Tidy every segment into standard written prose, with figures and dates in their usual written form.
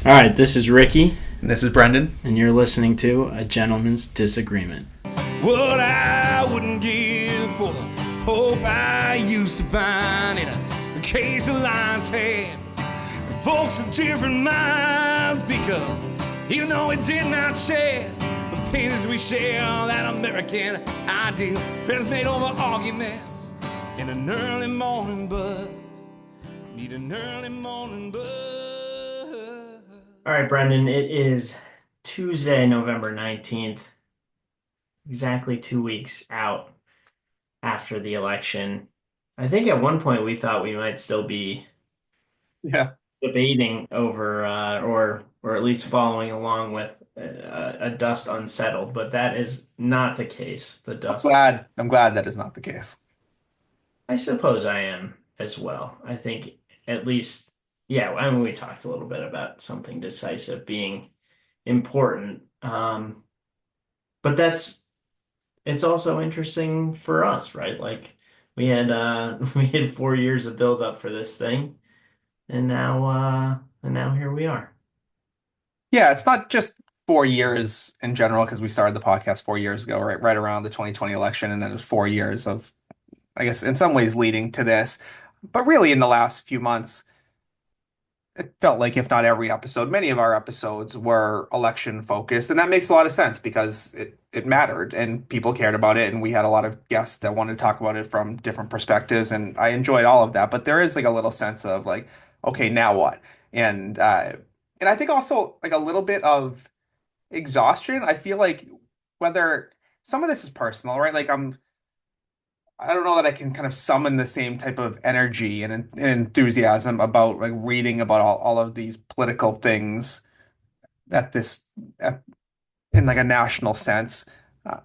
All right, this is Ricky, And this is Brendan. and you're listening to A Gentleman's Disagreement. What I wouldn't give for the hope I used to find in a case of lion's head. Folks of different minds, because even though it did not share the pains we share, that American ideal, friends made over arguments in an early morning buzz. Need an early morning buzz. All right, Brendan, it is Tuesday, November 19th, exactly 2 weeks out after the election. I think at one point we thought we might still be Yeah. debating over, or at least following along with a dust unsettled, but that is not the case. The I'm dust, glad. I'm glad that is not the case. I suppose I am as well. I think at least, yeah, I mean, we talked a little bit about something decisive being important. But it's also interesting for us, right? Like we had 4 years of build up for this thing, and now here we are. Yeah, it's not just 4 years in general because we started the podcast 4 years ago, right around the 2020 election, and then it was 4 years of, I guess, in some ways leading to this. But really, in the last few months, it felt like if not every episode, many of our episodes were election focused, and that makes a lot of sense because it mattered and people cared about it, and we had a lot of guests that wanted to talk about it from different perspectives, and I enjoyed all of that. But there is like a little sense of like, okay, now what? And and I think also like a little bit of exhaustion. I feel like whether some of this is personal, right? Like I don't know that I can kind of summon the same type of energy and enthusiasm about like reading about all of these political things at this at, in like a national sense. Uh,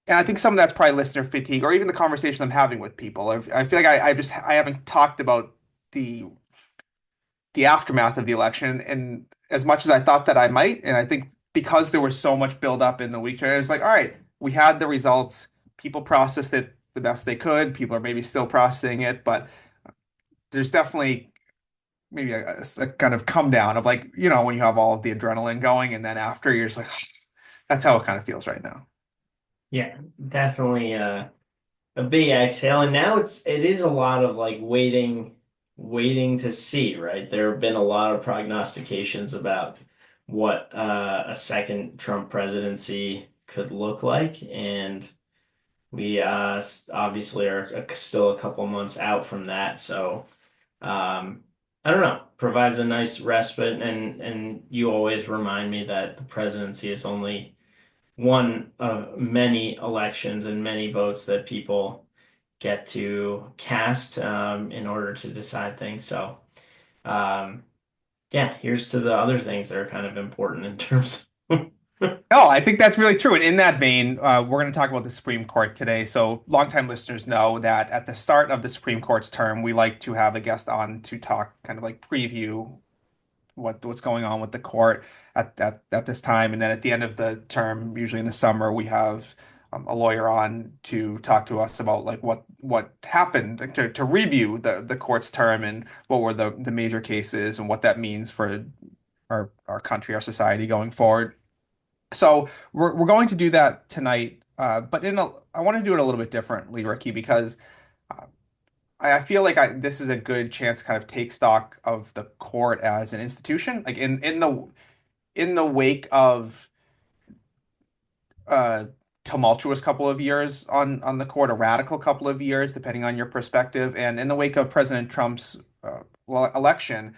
and I think some of that's probably listener fatigue or even the conversation I'm having with people. I feel like I haven't talked about the the aftermath of the election and as much as I thought that I might. And I think because there was so much build up in the week, it was like, all right, we had the results. People processed it the best they could. People are maybe still processing it, but there's definitely maybe a kind of come down of like, when you have all of the adrenaline going and then after you're just like, that's how it kind of feels right now. Yeah, definitely a big exhale. And now it is a lot of like waiting to see, right? There have been a lot of prognostications about what a second Trump presidency could look like, and we obviously are still a couple months out from that. So I don't know, provides a nice respite, and you always remind me that the presidency is only one of many elections and many votes that people get to cast in order to decide things. So, um, yeah, here's to the other things that are kind of important in terms of. No, I think that's really true. And in that vein, we're going to talk about the Supreme Court today. So, longtime listeners know that at the start of the Supreme Court's term, we like to have a guest on to talk, kind of like preview what's going on with the court at this time. And then at the end of the term, usually in the summer, we have a lawyer on to talk to us about like what happened like, to review the court's term and what were the major cases and what that means for our country, our society going forward. So we're going to do that tonight, but I want to do it a little bit differently, Ricky, because uh, I feel like this is a good chance to kind of take stock of the court as an institution, like in the wake of a tumultuous couple of years on the court, a radical couple of years, depending on your perspective, and in the wake of President Trump's election.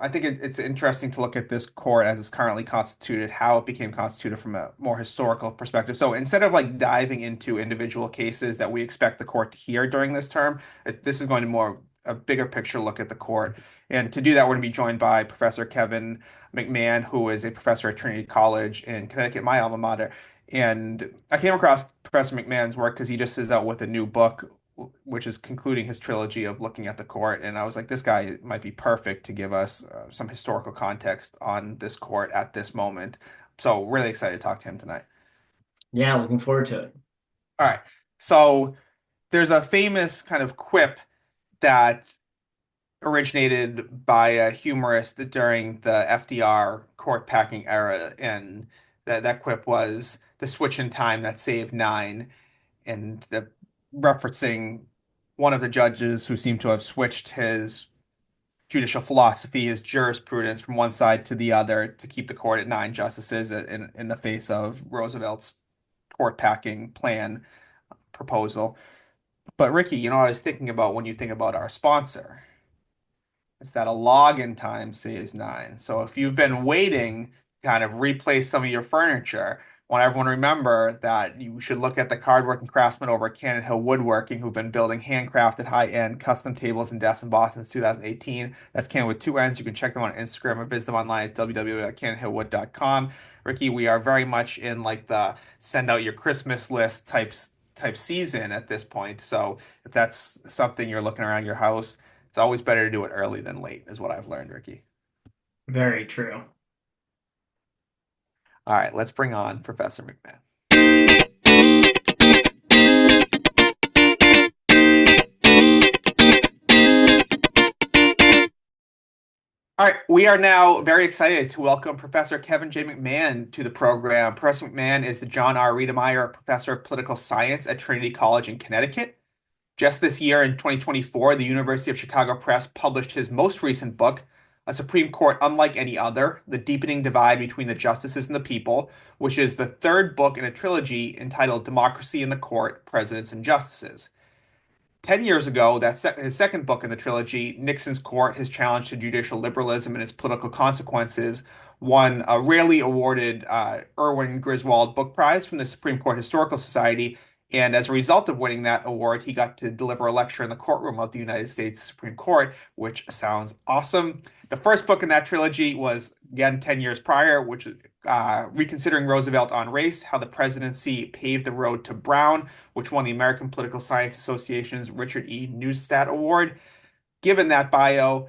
I think it's interesting to look at this court as it's currently constituted, how it became constituted from a more historical perspective. So instead of like diving into individual cases that we expect the court to hear during this term, this is going to more a bigger picture look at the court. And to do that, we're going to be joined by Professor Kevin McMahon, who is a professor at Trinity College in Connecticut, my alma mater. And I came across Professor McMahon's work because he just is out with a new book which is concluding his trilogy of looking at the court. And I was like, this guy might be perfect to give us some historical context on this court at this moment. So really excited to talk to him tonight. Yeah, looking forward to it. All right. So there's a famous kind of quip that originated by a humorist during the FDR court packing era, and that quip was the switch in time that saved nine, and referencing one of the judges who seemed to have switched his judicial philosophy, his jurisprudence from one side to the other to keep the court at nine justices in the face of Roosevelt's court packing plan proposal. But Ricky, I was thinking about when you think about our sponsor, is that a login time saves nine. So if you've been waiting to kind of replace some of your furniture, I want everyone to remember that you should look at the cardworking craftsmen over at Cannon Hill Woodworking who've been building handcrafted high-end custom tables and desks in Boston since 2018. That's Cannon with two N's. You can check them on Instagram or visit them online at www.cannonhillwood.com. Ricky, we are very much in like the send out your Christmas list type season at this point. So if that's something you're looking around your house, it's always better to do it early than late, is what I've learned, Ricky. Very true. All right, let's bring on Professor McMahon. All right, we are now very excited to welcome Professor Kevin J. McMahon to the program. Professor McMahon is the John R. Riedemeyer Professor of Political Science at Trinity College in Connecticut. Just this year in 2024, the University of Chicago Press published his most recent book, A Supreme Court Unlike Any Other: The Deepening Divide Between the Justices and the People, which is the third book in a trilogy entitled Democracy in the Court, Presidents and Justices. 10 years ago, his second book in the trilogy, Nixon's Court, His Challenge to Judicial Liberalism and Its Political Consequences, won a rarely awarded Erwin Griswold Book Prize from the Supreme Court Historical Society. And as a result of winning that award, he got to deliver a lecture in the courtroom of the United States Supreme Court, which sounds awesome. The first book in that trilogy was, again, 10 years prior, which was Reconsidering Roosevelt on Race, How the Presidency Paved the Road to Brown, which won the American Political Science Association's Richard E. Neustadt Award. Given that bio,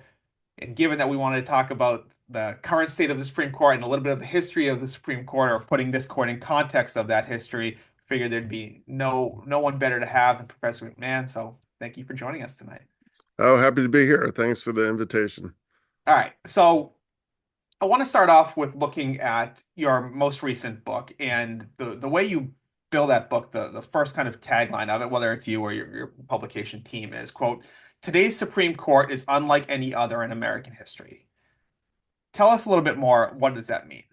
and given that we wanted to talk about the current state of the Supreme Court and a little bit of the history of the Supreme Court, or putting this court in context of that history, figured there'd be no one better to have than Professor McMahon. So thank you for joining us tonight. Oh, happy to be here. Thanks for the invitation. All right. So I want to start off with looking at your most recent book and the way you build that book, the first kind of tagline of it, whether it's you or your publication team, is, quote, "Today's Supreme Court is unlike any other in American history." Tell us a little bit more. What does that mean?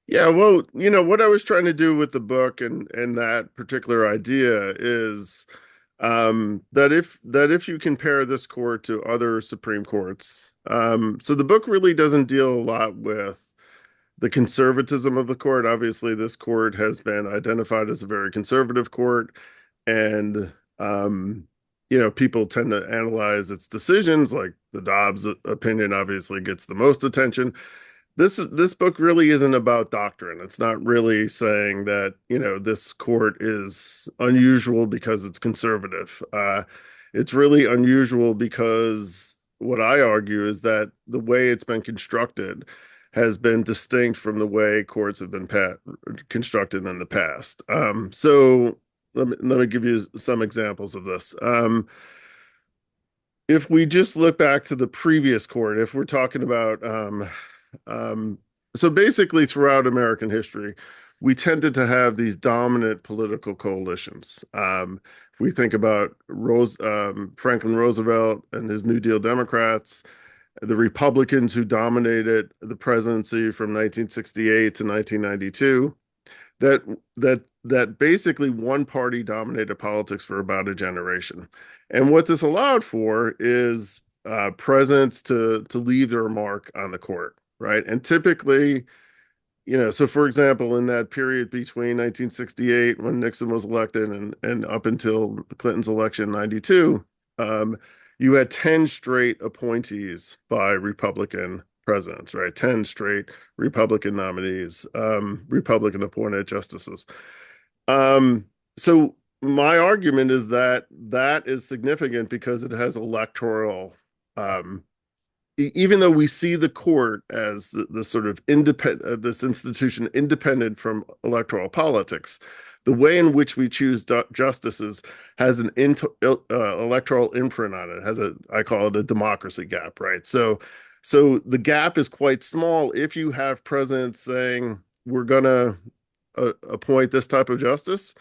Yeah, well, what I was trying to do with the book and that particular idea is that if you compare this court to other Supreme Courts, so the book really doesn't deal a lot with the conservatism of the court. Obviously, this court has been identified as a very conservative court, and people tend to analyze its decisions, like the Dobbs opinion obviously gets the most attention. This book really isn't about doctrine. It's not really saying that, this court is unusual because it's conservative. It's really unusual because what I argue is that the way it's been constructed has been distinct from the way courts have been constructed in the past. So let me give you some examples of this. If we just look back to the previous court, if we're talking about so basically throughout American history, we tended to have these dominant political coalitions. If we think about Franklin Roosevelt and his New Deal Democrats, the Republicans who dominated the presidency from 1968 to 1992, that basically one party dominated politics for about a generation. And what this allowed for is presidents to leave their mark on the court. Right. And typically, so for example, in that period between 1968, when Nixon was elected, and up until Clinton's election in 92, you had 10 straight appointees by Republican presidents, right? 10 straight Republican nominees, Republican appointed justices. So my argument is that is significant because it has electoral even though we see the court as the sort of independent, this institution independent from electoral politics, the way in which we choose justices has an electoral imprint on it. Has a, I call it a democracy gap, right? So the gap is quite small if you have presidents saying we're gonna appoint this type of justice,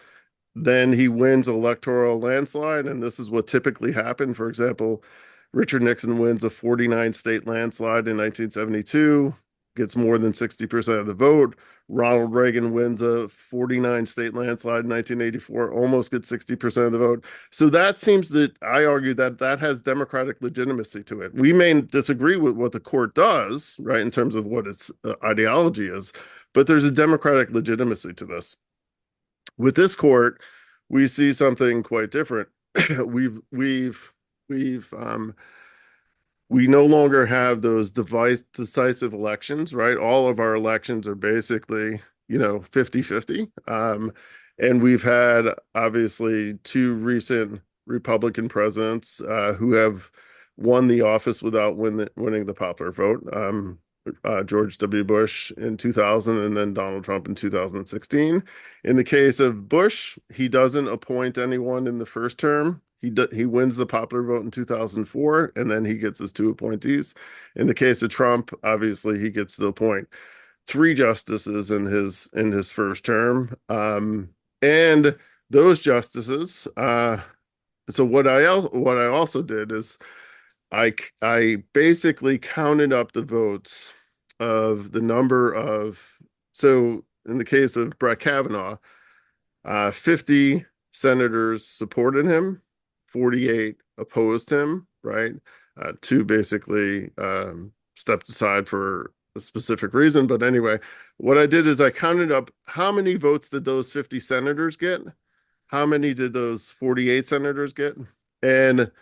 then he wins electoral landslide, and this is what typically happened. For example, Richard Nixon wins a 49 state landslide in 1972, gets more than 60% of the vote. Ronald Reagan wins a 49 state landslide in 1984, almost gets 60% of the vote. So that seems that I argue that that has democratic legitimacy to it. We may disagree with what the court does, right, in terms of what its ideology is, but there's a democratic legitimacy to this. With this court, we see something quite different. We've we no longer have those decisive elections, right? All of our elections are basically, 50-50. And we've had obviously two recent Republican presidents who have won the office without winning the popular vote. George W. Bush in 2000 and then Donald Trump in 2016. In the case of Bush, he doesn't appoint anyone in the first term. He wins the popular vote in 2004, and then he gets his two appointees. In the case of Trump, obviously he gets to appoint three justices in his first term, and those justices. So what I also did is I basically counted up the votes of the number of, so in the case of Brett Kavanaugh, 50 senators supported him, 48 opposed him, right? Two basically stepped aside for a specific reason. But anyway, what I did is I counted up how many votes did those 50 senators get? How many did those 48 senators get? And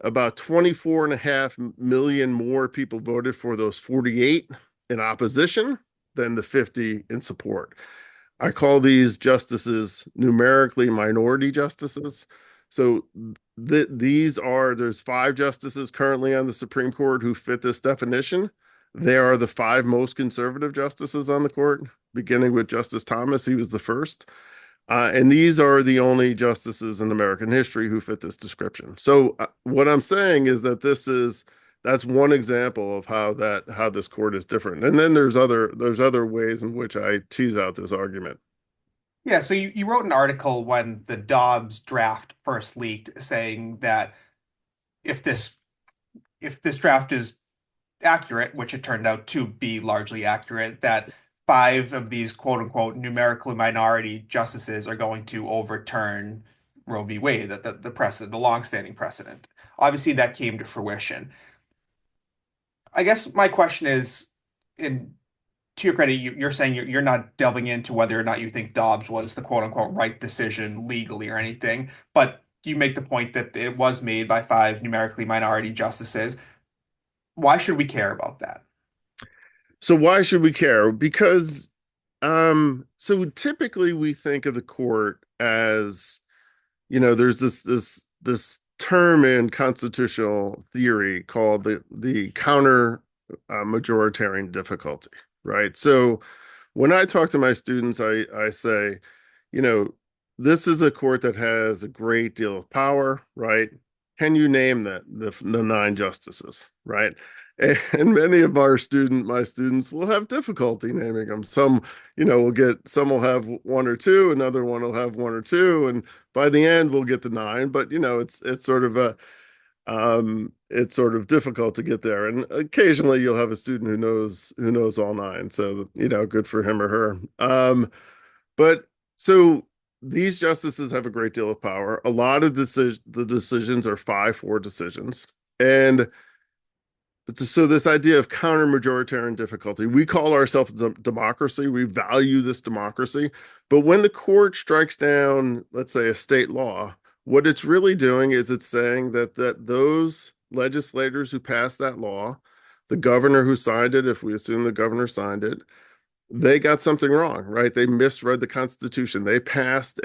about 24.5 million more people voted for those 48 in opposition than the 50 in support. I call these justices numerically minority justices. So there's 5 justices currently on the Supreme Court who fit this definition. They are the 5 most conservative justices on the court, beginning with Justice Thomas. He was the first. And these are the only justices in American history who fit this description. So what I'm saying is that that's one example of how this court is different. And then there's other ways in which I tease out this argument. Yeah, so you wrote an article when the Dobbs draft first leaked saying that if this draft is accurate, which it turned out to be largely accurate, that 5 of these quote unquote numerically minority justices are going to overturn Roe v. Wade, the precedent, the longstanding precedent. Obviously, that came to fruition. I guess my question is, in to your credit, you're saying you're not delving into whether or not you think Dobbs was the quote unquote right decision legally or anything, but you make the point that it was made by 5 numerically minority justices. Why should we care about that? So why should we care? Because so typically we think of the court as, there's this term in constitutional theory called the counter majoritarian difficulty, right? So when I talk to my students, I say, this is a court that has a great deal of power, right? Can you name the 9 justices, right? And many of my students will have difficulty naming them. Some, some will have 1 or 2, another one will have 1 or 2, and by the end we'll get the 9. But it's sort of it's sort of difficult to get there. And occasionally you'll have a student who knows all 9. So good for him or her. But so these justices have a great deal of power. A lot of the decisions are 5-4 decisions, and so this idea of counter majoritarian difficulty, we call ourselves democracy. We value this democracy. But when the court strikes down, let's say, a state law, what it's really doing is it's saying that those legislators who passed that law, the governor who signed it, if we assume the governor signed it, they got something wrong, right? They misread the Constitution. They passed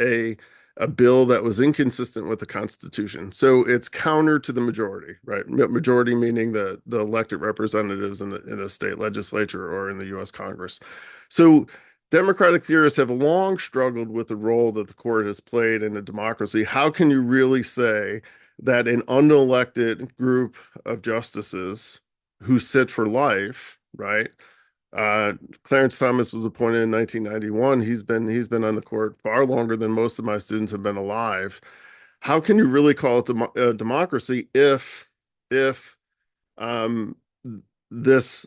a bill that was inconsistent with the Constitution. So it's counter to the majority, right? Majority meaning the elected representatives in a state legislature or in the U.S. Congress. So Democratic theorists have long struggled with the role that the court has played in a democracy. How can you really say that an unelected group of justices who sit for life, right? Uh, Clarence Thomas was appointed in 1991. He's been on the court far longer than most of my students have been alive. How can you really call it a democracy if um, this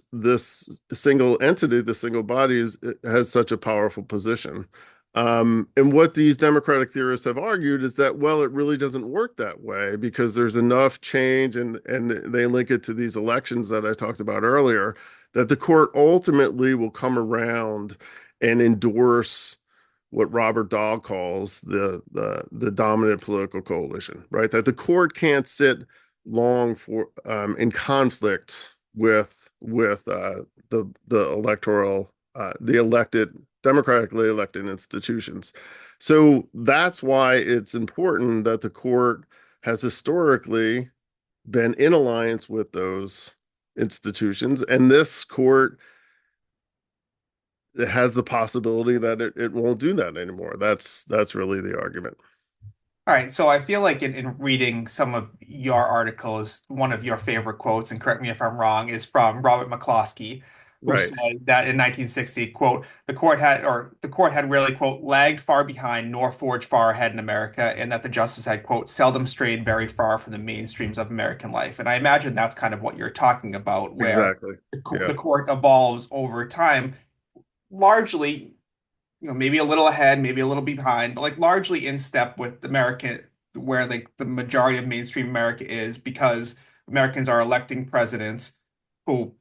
single entity, the single body has such a powerful position? And what these democratic theorists have argued is that, well, it really doesn't work that way because there's enough change, and they link it to these elections that I talked about earlier, that the court ultimately will come around and endorse what Robert Dahl calls the dominant political coalition, right? That the court can't sit long for in conflict with the electoral the elected democratically elected institutions. So that's why it's important that the court has historically been in alliance with those institutions, and this court has the possibility that it won't do that anymore. That's really the argument. All right, so I feel like in reading some of your articles, one of your favorite quotes, and correct me if I'm wrong, is from Robert McCloskey, who Right. said that in 1960, quote, the court had really, quote, lagged far behind nor forged far ahead in America, and that the justice had, quote, seldom strayed very far from the mainstreams of American life. And I imagine that's kind of what you're talking about, where Exactly. the Yeah. court evolves over time, largely maybe a little ahead, maybe a little behind, but like largely in step with American, where like the majority of mainstream America is, because Americans are electing presidents who,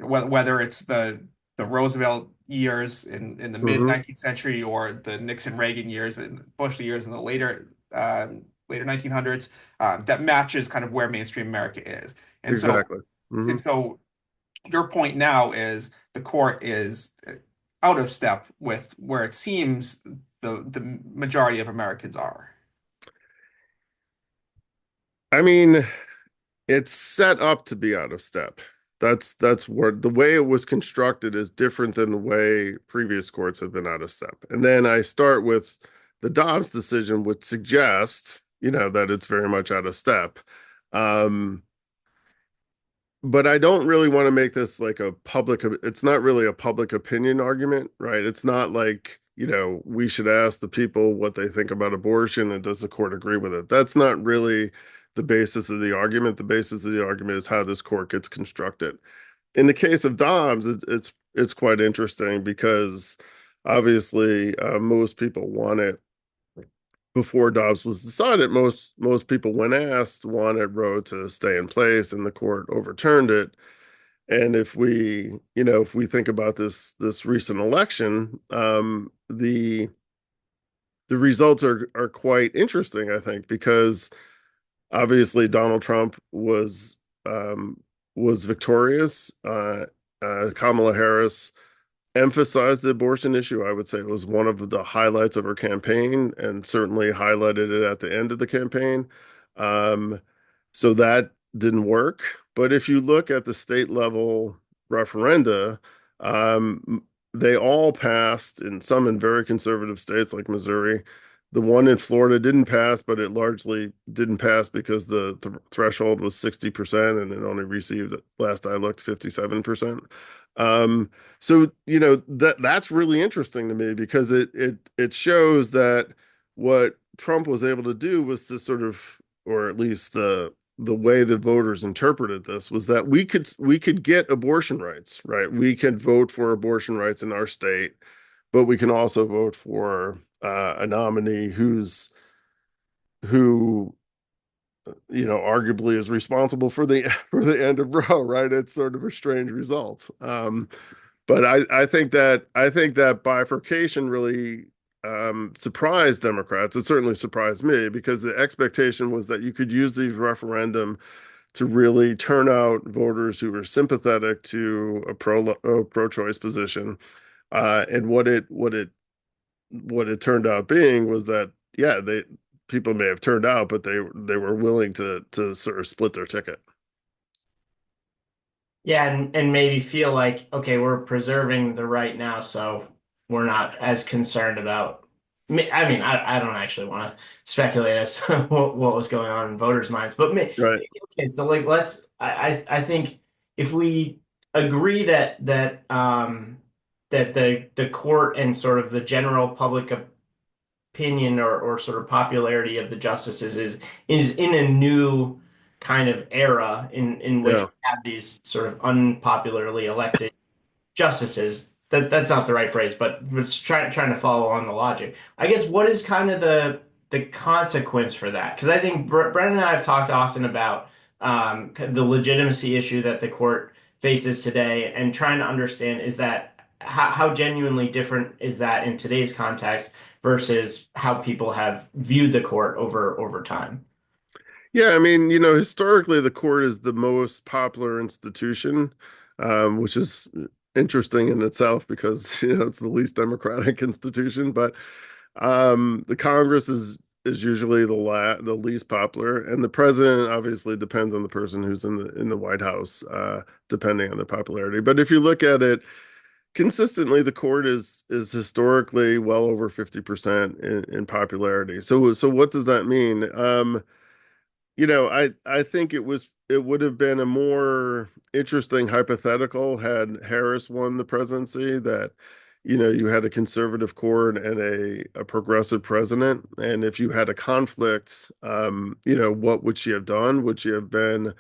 whether it's the Roosevelt years in the mid Hmm. 19th century or the Nixon Reagan years and Bush years in the later 1900s, that matches kind of where mainstream America is. And so Exactly. Hmm. and so your point now is the court is out of step with where it seems the majority of Americans are. I mean, it's set up to be out of step. That's where the way it was constructed is different than the way previous courts have been out of step. And then I start with the Dobbs decision, which suggests, that it's very much out of step. Um, but I don't really want to make this like it's not really a public opinion argument, right? It's not like, we should ask the people what they think about abortion and does the court agree with it? That's not really the basis of the argument. The basis of the argument is how this court gets constructed. In the case of Dobbs, it's quite interesting because obviously most people want it before Dobbs was decided. Most people, when asked, wanted Roe to stay in place, and the court overturned it. And if we think about this recent election, the results are quite interesting, I think, because obviously Donald Trump was victorious. Kamala Harris emphasized the abortion issue. I would say it was one of the highlights of her campaign, and certainly highlighted it at the end of the campaign. Um, so that didn't work. But if you look at the state level referenda, they all passed, and some in very conservative states like Missouri. The one in Florida didn't pass, but it largely didn't pass because the threshold was 60% and it only received, last I looked, 57%. Um, so that's really interesting to me because it shows that what Trump was able to do was to sort of, or at least the way the voters interpreted this, was that we could get abortion rights, right? We can vote for abortion rights in our state, but we can also vote for a nominee who arguably is responsible for the for the end of Roe, right? It's sort of a strange result. But I think that bifurcation really surprised Democrats. It certainly surprised me because the expectation was that you could use these referendum to really turn out voters who were sympathetic to a pro-choice position. And what it turned out being was that yeah, they people may have turned out, but they were willing to sort of split their ticket. Yeah, and maybe feel like, okay, we're preserving the right now, so we're not as concerned about. I mean, I don't actually want to speculate as to what was going on in voters' minds, but Right. okay, so like I think if we agree that the court and sort of the general public opinion or sort of popularity of the justices is in a new kind of era in which we Yeah. have these sort of unpopularly elected justices. That's not the right phrase, but it's trying to follow on the logic. I guess what is kind of the consequence for that? Because I think Brennan and I have talked often about the legitimacy issue that the court faces today, and trying to understand is that how genuinely different is that in today's context versus how people have viewed the court over time. Yeah, I mean, historically the court is the most popular institution, which is interesting in itself because, it's the least democratic institution, but the Congress is usually the least popular, and the president obviously depends on the person who's in the White House, depending on the popularity. But if you look at it consistently, the court is historically well over 50% in popularity. So what does that mean? I think it would have been a more interesting hypothetical had Harris won the presidency, that you had a conservative court and a progressive president. And if you had a conflict, what would she have done? Would she have been,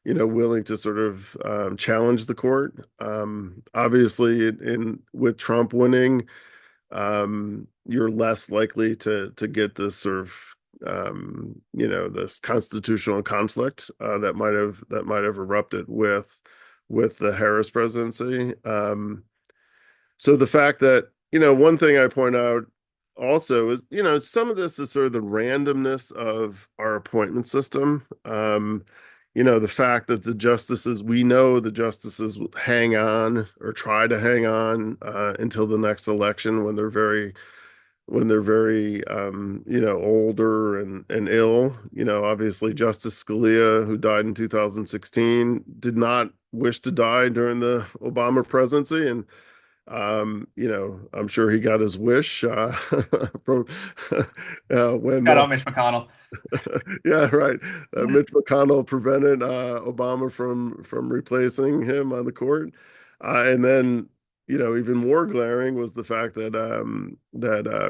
willing to sort of challenge the court? Obviously, in with Trump winning, you're less likely to get this sort of this constitutional conflict that might have erupted with the Harris presidency. So the fact that, one thing I point out also is, some of this is sort of the randomness of our appointment system. The fact that we know the justices will hang on or try to hang on until the next election when they're very older and ill. Obviously Justice Scalia, who died in 2016, did not wish to die during the Obama presidency, and I'm sure he got his wish from when Shout out Mitch McConnell. yeah, right. Mitch McConnell prevented Obama from replacing him on the court. And then, even more glaring was the fact that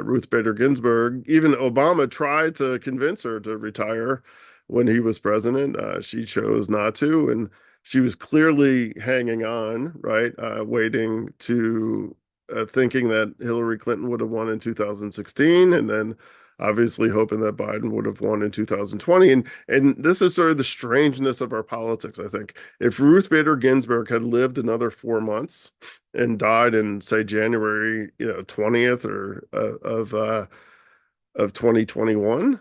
Ruth Bader Ginsburg, even Obama tried to convince her to retire when he was president. She chose not to, and she was clearly hanging on, right? Waiting to thinking that Hillary Clinton would have won in 2016, and then obviously hoping that Biden would have won in 2020. And this is sort of the strangeness of our politics, I think. If Ruth Bader Ginsburg had lived another 4 months and died in, say, January, 20th or of 2021,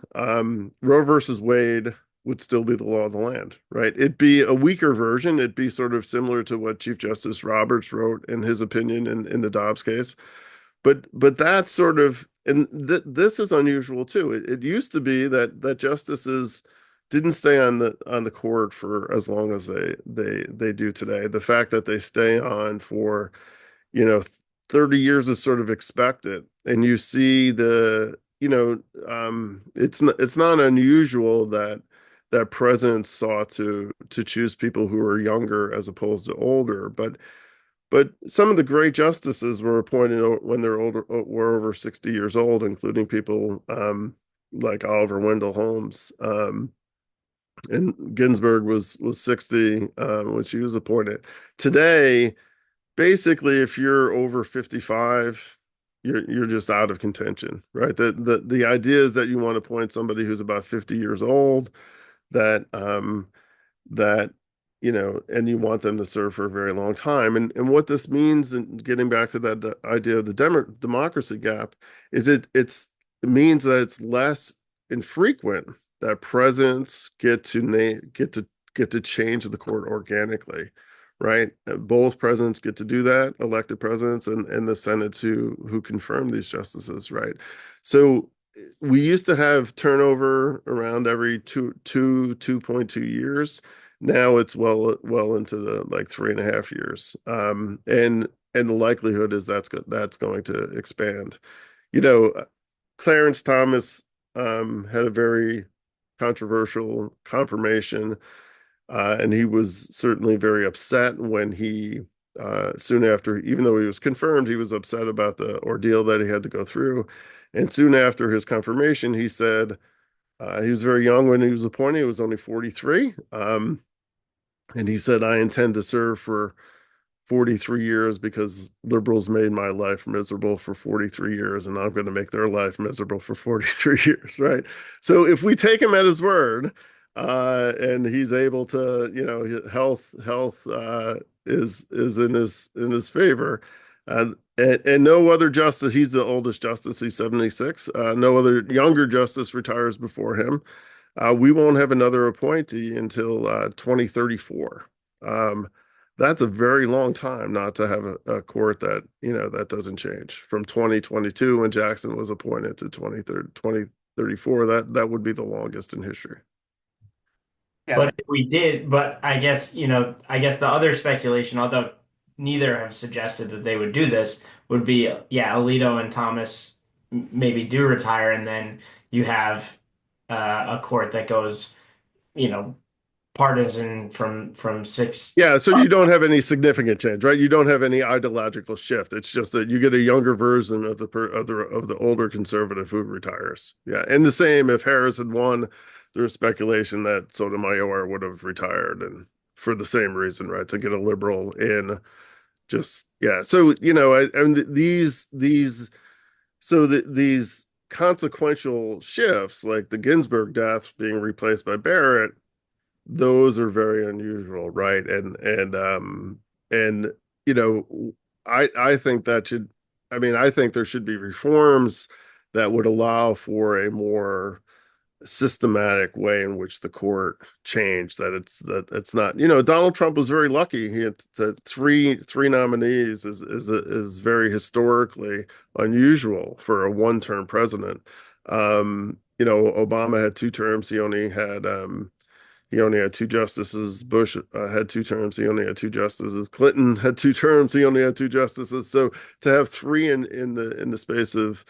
Roe versus Wade would still be the law of the land, right? It'd be a weaker version. It'd be sort of similar to what Chief Justice Roberts wrote in his opinion in the Dobbs case. But that's sort of, and this is unusual too. It used to be that justices didn't stay on the court for as long as they do today. The fact that they stay on for, you know 30 years is sort of expected, and you see it's not unusual that presidents sought to choose people who are younger as opposed to older, but some of the great justices were appointed when they're older, were over 60 years old, including people like Oliver Wendell Holmes. And Ginsburg was 60 when she was appointed. Today, basically, if you're over 55, you're just out of contention, right? The idea is that you want to appoint somebody who's about 50 years old, that that and you want them to serve for a very long time. And what this means, and getting back to that idea of the democracy gap, is it means that it's less infrequent that presidents get to change the court organically, right? Both presidents get to do that, elected presidents and the Senate who confirm these justices, right? So we used to have turnover around every 2.2 years. Now it's well into the like 3.5 years. And the likelihood is that's going to expand. You know, Clarence Thomas had a very controversial confirmation, and he was certainly very upset when he soon after, even though he was confirmed, he was upset about the ordeal that he had to go through. And soon after his confirmation, he said he was very young when he was appointed. He was only 43. And he said, I intend to serve for 43 years because liberals made my life miserable for 43 years, and I'm going to make their life miserable for 43 years, right? So if we take him at his word, and he's able to, health is in his favor. And no other justice, he's the oldest justice, he's 76. No other younger justice retires before him. We won't have another appointee until 2034. That's a very long time not to have a court that, that doesn't change. From 2022 when Jackson was appointed to 2034, that would be the longest in history. Yeah, But if we did, but I guess the other speculation, although neither have suggested that they would do this, would be, yeah, Alito and Thomas maybe do retire, and then you have a court that goes, you know, partisan from six. Yeah, so you don't have any significant change, right? You don't have any ideological shift. It's just that you get a younger version of the older conservative who retires. Yeah, and the same if Harris had won, there's speculation that Sotomayor would have retired, and for the same reason, right? To get a liberal in, just yeah. So these consequential shifts, like the Ginsburg death being replaced by Barrett, those are very unusual, right? And I think that should, I mean, I think there should be reforms that would allow for a more systematic way in which the court changed. That it's not, Donald Trump was very lucky. He had three nominees is very historically unusual for a one-term president. Obama had 2 terms. He only had 2 justices. Bush had 2 terms. He only had 2 justices. Clinton had 2 terms. He only had 2 justices. So to have three in the space of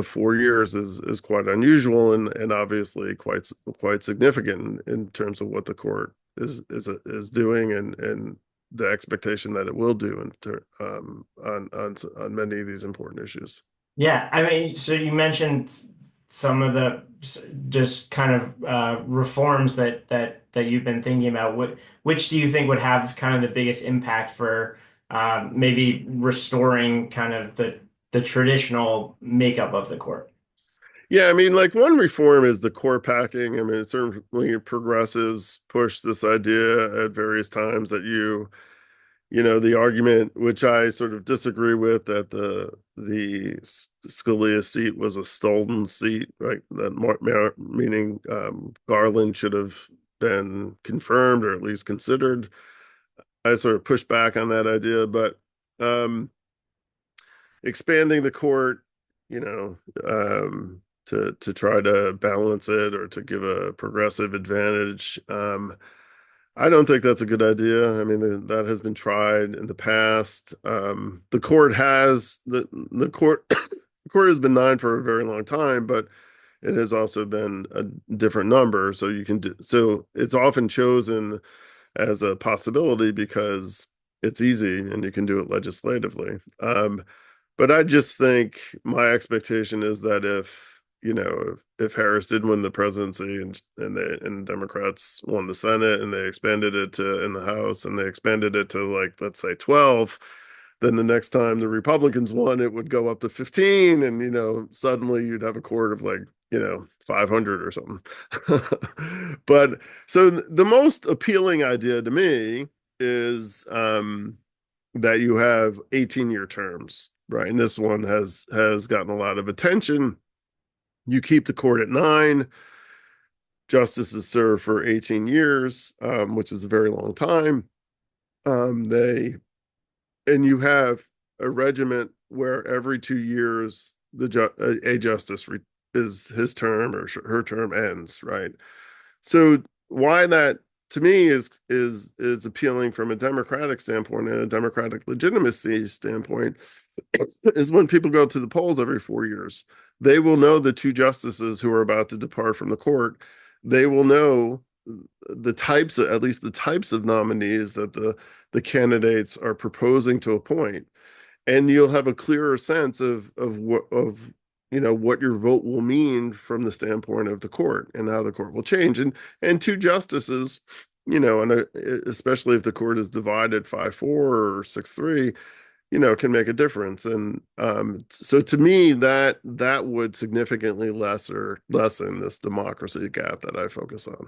4 years is quite unusual, and obviously quite significant in terms of what the court is doing, and the expectation that it will do on many of these important issues. Yeah, I mean, so you mentioned some of the just kind of reforms that you've been thinking about. Which do you think would have kind of the biggest impact for maybe restoring kind of the traditional makeup of the court? Yeah, I mean, like one reform is the court packing. I mean, certainly progressives push this idea at various times that the argument, which I sort of disagree with, that the Scalia seat was a stolen seat, right? Meaning Garland should have been confirmed or at least considered. I sort of push back on that idea, but expanding the court, you know, to try to balance it or to give a progressive advantage. I don't think that's a good idea. I mean, that has been tried in the past. The court has the court the court has been 9 for a very long time, but it has also been a different number. So it's often chosen as a possibility because it's easy and you can do it legislatively. But I just think my expectation is that if Harris did win the presidency and Democrats won the Senate and they expanded it to in the House and they expanded it to, like, let's say 12, then the next time the Republicans won, it would go up to 15, and suddenly you'd have a court of, like, 500 or something. But so the most appealing idea to me is that you have 18-year terms, right? And this one has gotten a lot of attention. You keep the court at 9. Justices serve for 18 years, which is a very long time. And you have a regiment where every 2 years a justice his term or her term ends, right? So why that to me is appealing from a democratic standpoint and a democratic legitimacy standpoint is when people go to the polls every 4 years. They will know the two justices who are about to depart from the court. They will know the types of, at least the types of nominees that the candidates are proposing to appoint, and you'll have a clearer sense of what of what your vote will mean from the standpoint of the court and how the court will change. And two justices, and especially if the court is divided 5-4 or 6-3, can make a difference. And so to me, that would significantly lessen this democracy gap that I focus on.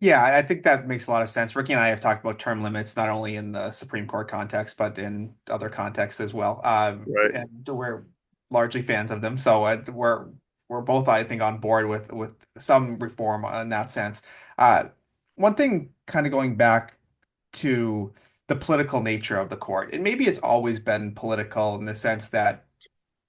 Yeah, I think that makes a lot of sense. Ricky and I have talked about term limits not only in the Supreme Court context, but in other contexts as well. Right. And we're largely fans of them, so we're both, I think, on board with some reform in that sense. Uh, One thing, kind of going back to the political nature of the court, and maybe it's always been political in the sense that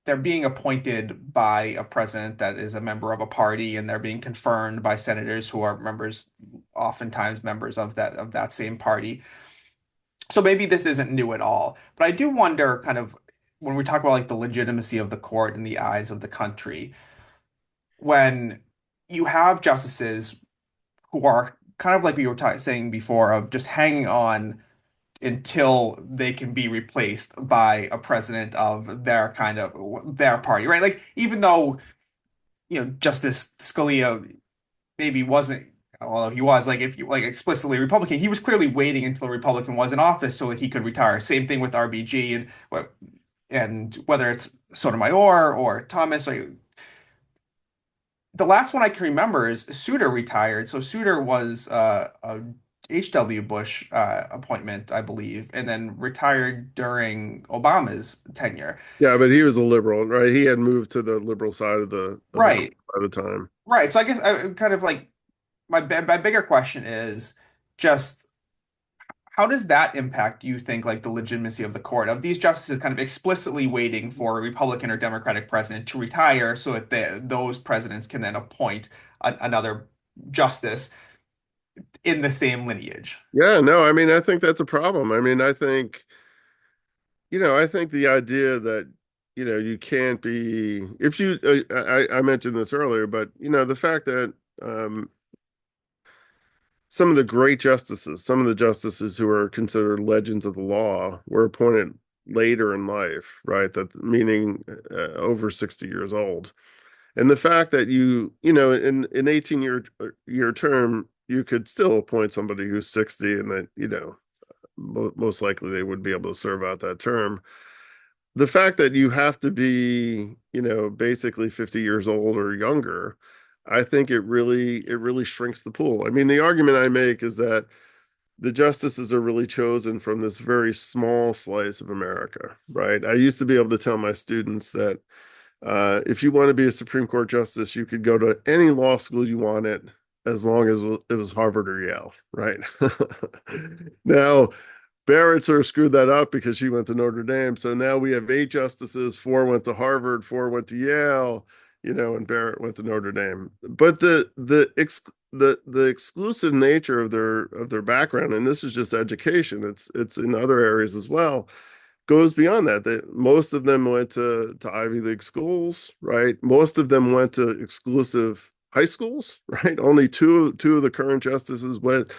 they're being appointed by a president that is a member of a party, and they're being confirmed by senators who are members, oftentimes members of that same party. So maybe this isn't new at all. But I do wonder, kind of, when we talk about like the legitimacy of the court in the eyes of the country, when you have justices who are kind of like we were saying before, of just hanging on until they can be replaced by a president of their kind of their party, right? Like, even though, Justice Scalia maybe wasn't, although he was, like, if you like explicitly Republican, he was clearly waiting until a Republican was in office so that he could retire. Same thing with RBG, and whether it's Sotomayor or Thomas, or the last one I can remember is Souter retired. So Souter was a H.W. Bush appointment, I believe, and then retired during Obama's tenure. Yeah, but he was a liberal, right? He had moved to the liberal side of the court Right, by the time. right. So I guess I kind of like my bigger question is just how does that impact, do you think, like the legitimacy of the court, of these justices kind of explicitly waiting for a Republican or Democratic president to retire so that those presidents can then appoint another justice in the same lineage? Yeah, no, I mean, I think that's a problem. I mean, I think the idea that, you can't be, if you, I mentioned this earlier, but, the fact that some of the great justices, some of the justices who are considered legends of the law were appointed later in life, right? That meaning over 60 years old. And the fact that in an 18-year term, you could still appoint somebody who's 60 and that, most likely they would be able to serve out that term. The fact that you have to be, basically 50 years old or younger, I think it really shrinks the pool. I mean, the argument I make is that the justices are really chosen from this very small slice of America, right? I used to be able to tell my students that if you want to be a Supreme Court justice, you could go to any law school you wanted as long as it was Harvard or Yale, right? Now, Barrett sort of screwed that up because she went to Notre Dame. So now we have 8 justices, 4 went to Harvard, 4 went to Yale, and Barrett went to Notre Dame. But the exclusive nature of their background, and this is just education, it's in other areas as well, goes beyond that. Most of them went to Ivy League schools, right? Most of them went to exclusive high schools, right? Only two of the current justices went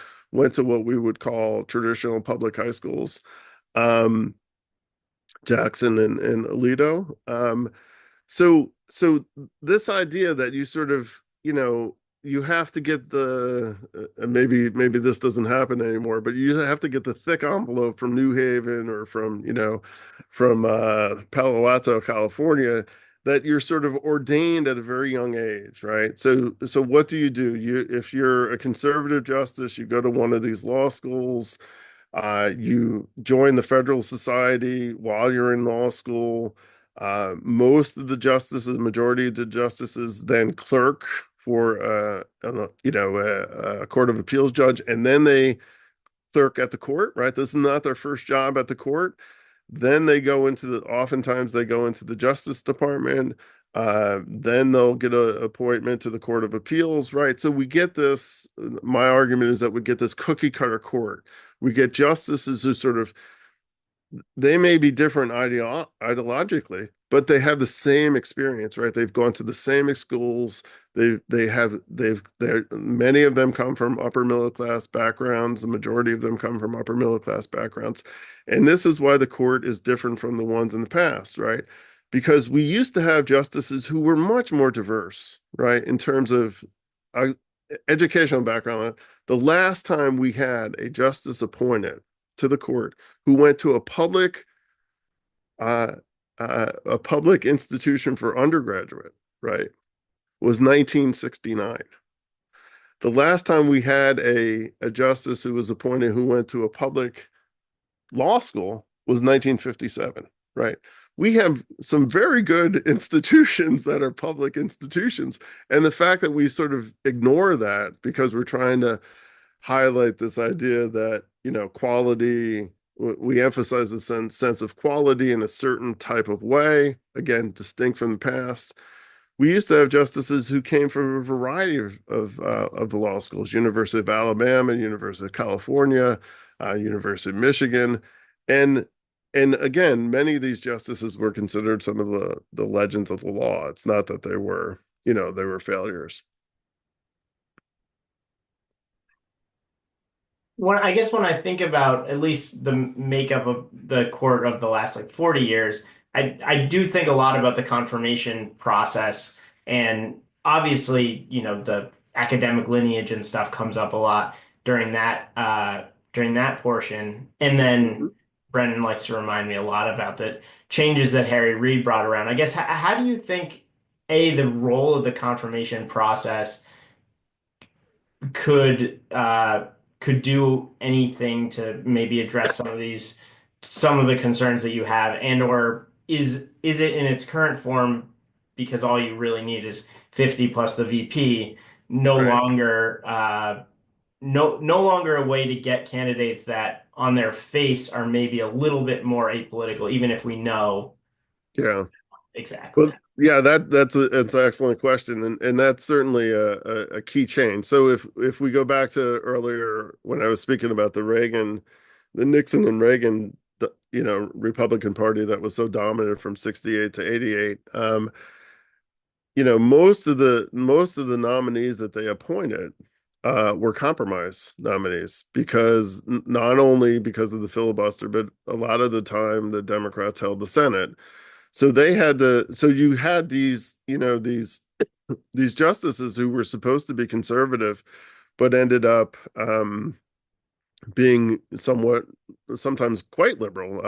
to what we would call traditional public high schools, um, Jackson and Alito. So this idea that you sort of, you have to get maybe this doesn't happen anymore, but you have to get the thick envelope from New Haven or from Palo Alto, California, that you're sort of ordained at a very young age, right? So what do? If you're a conservative justice, you go to one of these law schools, you join the Federal Society while you're in law school. Most of the justices, majority of the justices, then clerk for a court of appeals judge, and then they clerk at the court, right? This is not their first job at the court. Then they go into oftentimes they go into the Justice Department. Then they'll get an appointment to the Court of Appeals, right? So we get this, my argument is that we get this cookie cutter court. We get justices who sort of, they may be different ideologically, but they have the same experience, right? They've gone to the same schools. They're many of them come from upper middle class backgrounds. The majority of them come from upper middle class backgrounds. And this is why the court is different from the ones in the past, right? Because we used to have justices who were much more diverse, right? In terms of uh, educational background. The last time we had a justice appointed to the court who went to uh, a public institution for undergraduate, right, was 1969. The last time we had a justice who was appointed who went to a public law school was 1957, right? We have some very good institutions that are public institutions. And the fact that we sort of ignore that because we're trying to highlight this idea that, quality, we emphasize a sense of quality in a certain type of way, again, distinct from the past. We used to have justices who came from a variety of the law schools, University of Alabama, University of California, University of Michigan, and and again, many of these justices were considered some of the legends of the law. It's not that they were failures. I guess when I think about at least the makeup of the court of the last like 40 years, I do think a lot about the confirmation process. And obviously, the academic lineage and stuff comes up a lot during that portion. And then Mhm. Brendan likes to remind me a lot about the changes that Harry Reid brought around. I guess how do you think, the role of the confirmation process could could do anything to maybe address some of the concerns that you have, and or is it in its current form, because all you really need is 50 plus the VP, no Right. longer no longer a way to get candidates that on their face are maybe a little bit more apolitical, even if we know Yeah. exactly. Well, yeah, that's an excellent question, and that's certainly a key change. So if we go back to earlier when I was speaking about the Nixon and Reagan, Republican Party that was so dominant from 68 to 88, most of the nominees that they appointed were compromise nominees because not only because of the filibuster, but a lot of the time the Democrats held the Senate. So you had these justices who were supposed to be conservative, but ended up being sometimes quite liberal.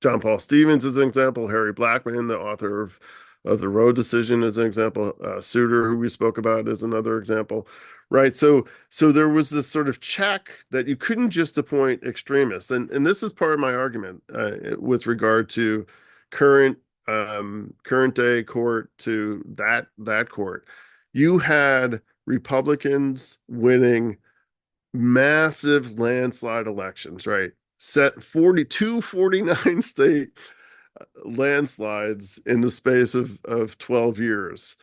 John Paul Stevens is an example. Harry Blackman, the author of the Roe decision, is an example. Souter, who we spoke about, is another example. Right. So there was this sort of check that you couldn't just appoint extremists, and this is part of my argument with regard to current current day court to that court. You had Republicans winning massive landslide elections, right? Set 42, 49 state landslides in the space of 12 years.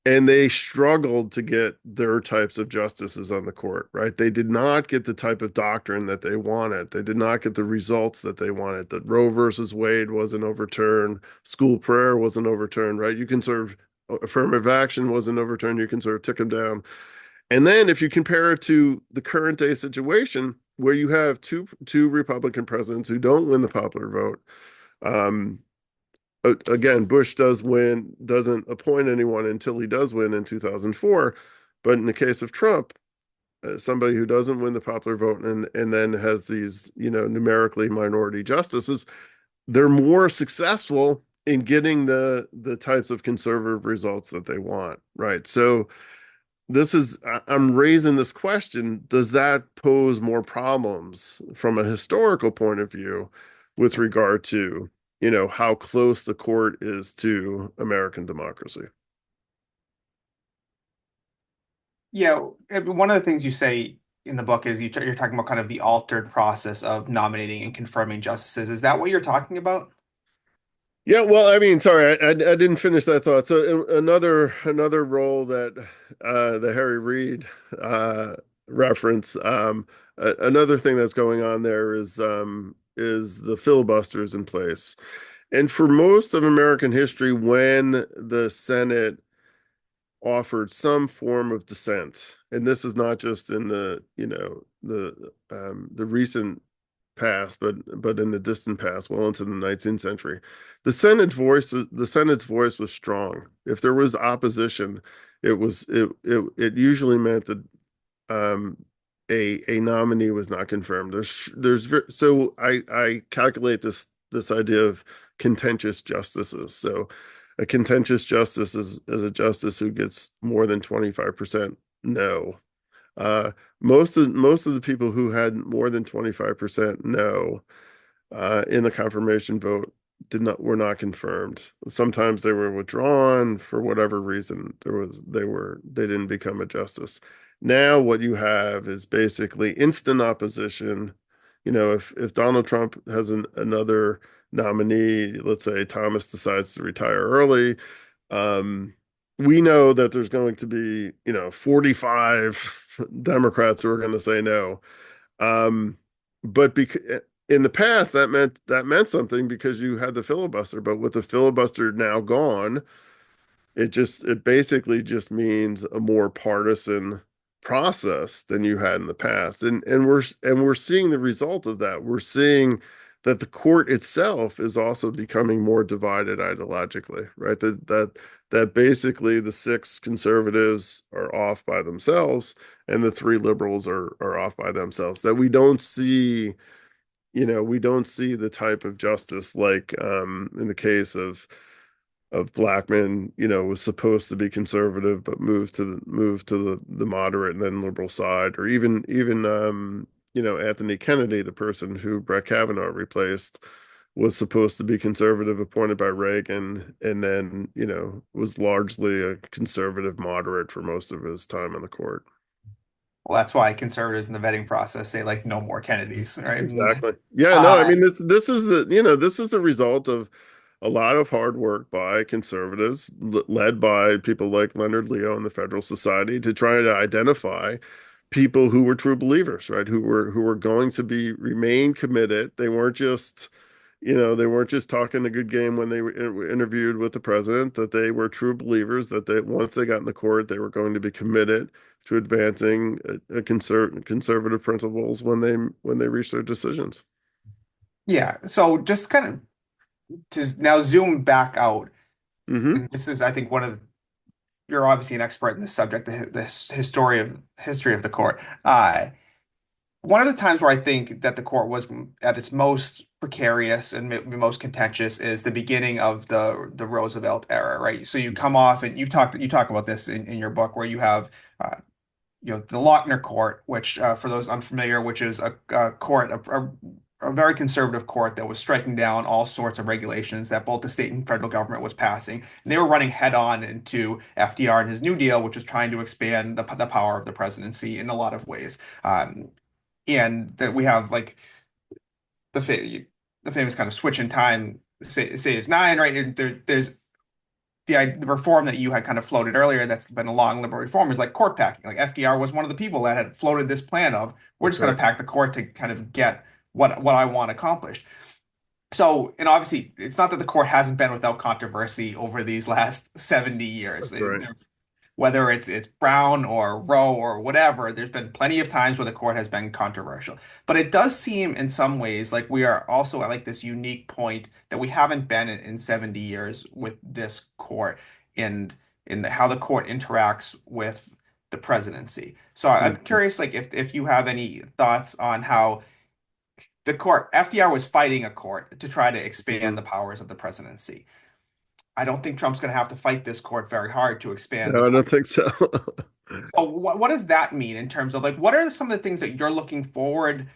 And they struggled to get their types of justices on the court, right? They did not get the type of doctrine that they wanted. They did not get the results that they wanted. That Roe versus Wade wasn't overturned. School prayer wasn't overturned, right? You can sort of affirmative action wasn't overturned. You can sort of tick them down. And then if you compare it to the current day situation where you have two Republican presidents who don't win the popular vote, um, again, Bush doesn't appoint anyone until he does win in 2004. But in the case of Trump, somebody who doesn't win the popular vote and then has these, numerically minority justices, they're more successful in getting the types of conservative results that they want, right? So I'm raising this question, does that pose more problems from a historical point of view with regard to, how close the court is to American democracy? Yeah, one of the things you say in the book is you're talking about kind of the altered process of nominating and confirming justices. Is that what you're talking about? Yeah, well, I mean, sorry, I didn't finish that thought. So another role that the Harry Reid reference, another thing that's going on there is the filibusters in place. And for most of American history, when the Senate offered some form of dissent, and this is not just in the recent past, but in the distant past, well into the 19th century, the Senate's voice was strong. If there was opposition, it usually meant that um, a nominee was not confirmed. So I calculate this idea of contentious justices. So a contentious justice is a justice who gets more than 25% no. Most of the people who had more than 25% no in the confirmation vote did not were not confirmed. Sometimes they were withdrawn for whatever reason. They didn't become a justice. Now what you have is basically instant opposition. If Donald Trump has another nominee, let's say Thomas decides to retire early, um, we know that there's going to be, 45 Democrats who are going to say no. But in the past, that meant something because you had the filibuster. But with the filibuster now gone, it basically just means a more partisan process than you had in the past. And we're seeing the result of that. We're seeing that the court itself is also becoming more divided ideologically, right? That basically the six conservatives are off by themselves and the three liberals are off by themselves. That we don't see the type of justice like in the case of Blackmun, was supposed to be conservative but moved to the moderate and then liberal side, or even Anthony Kennedy, the person who Brett Kavanaugh replaced, was supposed to be conservative, appointed by Reagan, and then was largely a conservative moderate for most of his time on the court. Well, that's why conservatives in the vetting process say like no more Kennedys, right? Exactly. Yeah, no, I Uh, mean this is the result of a lot of hard work by conservatives led by people like Leonard Leo and the Federal Society to try to identify people who were true believers, right? Who were going to be remain committed. They weren't just talking a good game when they were interviewed with the president, that they were true believers, that they once they got in the court, they were going to be committed to advancing conservative principles when they reach their decisions. yeah. So just kind of to now zoom back out, Hmm. and this is, I think, you're obviously an expert in this subject, the history of the court. One of the times where I think that the court was at its most precarious and most contentious is the beginning of the Roosevelt era, right? So you come off, and you talk about this in your book, where you have uh, the Lochner Court, which for those unfamiliar, which is a court, a very conservative court that was striking down all sorts of regulations that both the state and federal government was passing. And they were running head on into FDR and his New Deal, which was trying to expand the power of the presidency in a lot of ways. And that we have like the fa the famous kind of switch in time saves nine, right? And there's the reform that you had kind of floated earlier that's been a long liberal reform is like court packing. Like FDR was one of the people that had floated this plan of we're That's just going right. to pack the court to kind of get what I want accomplished. So, and obviously, it's not that the court hasn't been without controversy over these last 70 years. That's right. Whether it's Brown or Roe or whatever, there's been plenty of times where the court has been controversial. But it does seem in some ways like we are also at like this unique point that we haven't been in 70 years with this court and how the court interacts with the presidency. So I'm Mhm. curious, like if you have any thoughts on how the court, FDR was fighting a court to try to expand Mhm. the powers of the presidency. I don't think Trump's going to have to fight this court very hard to expand the No, I don't powers. think so. So what does that mean in terms of like what are some of the things that you're looking forward